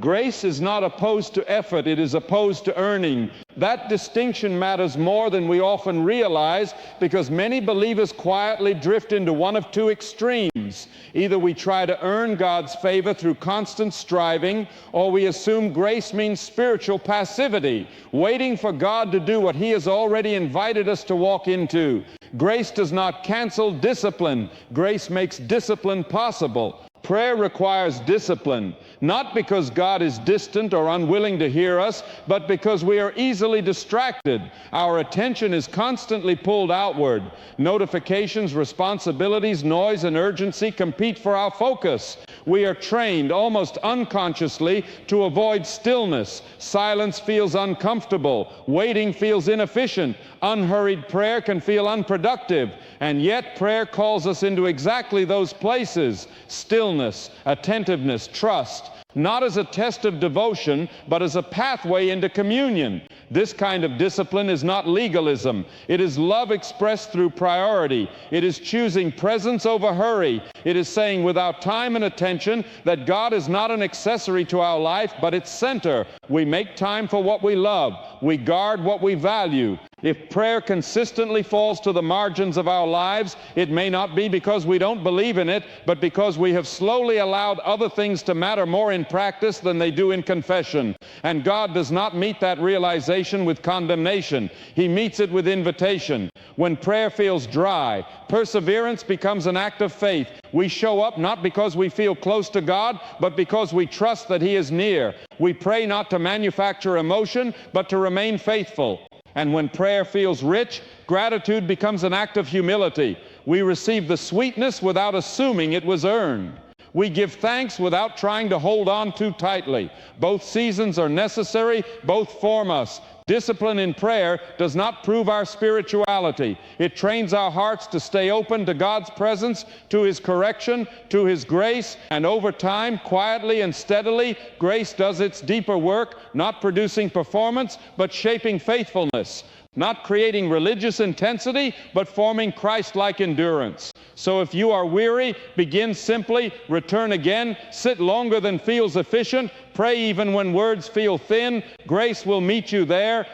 Grace is not opposed to effort, it is opposed to earning. That distinction matters more than we often realize, because many believers quietly drift into one of two extremes. Either we try to earn God's favor through constant striving, or we assume grace means spiritual passivity, waiting for God to do what He has already invited us to walk into. Grace does not cancel discipline. Grace makes discipline possible. Prayer requires discipline, not because God is distant or unwilling to hear us, but because we are easily distracted. Our attention is constantly pulled outward. Notifications, responsibilities, noise, and urgency compete for our focus. We are trained almost unconsciously to avoid stillness. Silence feels uncomfortable. Waiting feels inefficient. Unhurried prayer can feel unproductive. And yet prayer calls us into exactly those places: stillness, attentiveness, trust, not as a test of devotion, but as a pathway into communion. This kind of discipline is not legalism. It is love expressed through priority. It is choosing presence over hurry. It is saying without time and attention that God is not an accessory to our life, but its center. We make time for what we love. We guard what we value. If prayer consistently falls to the margins of our lives, it may not be because we don't believe in it, but because we have slowly allowed other things to matter more in practice than they do in confession. And God does not meet that realization with condemnation. He meets it with invitation. When prayer feels dry, perseverance becomes an act of faith. We show up not because we feel close to God, but because we trust that He is near. We pray not to manufacture emotion, but to remain faithful. And when prayer feels rich, gratitude becomes an act of humility. We receive the sweetness without assuming it was earned. We give thanks without trying to hold on too tightly. Both seasons are necessary, both form us. Discipline in prayer does not prove our spirituality. It trains our hearts to stay open to God's presence, to His correction, to His grace, and over time, quietly and steadily, grace does its deeper work, not producing performance, but shaping faithfulness. Not creating religious intensity, but forming Christ-like endurance. So if you are weary, begin simply, return again, sit longer than feels efficient, pray even when words feel thin. Grace will meet you there.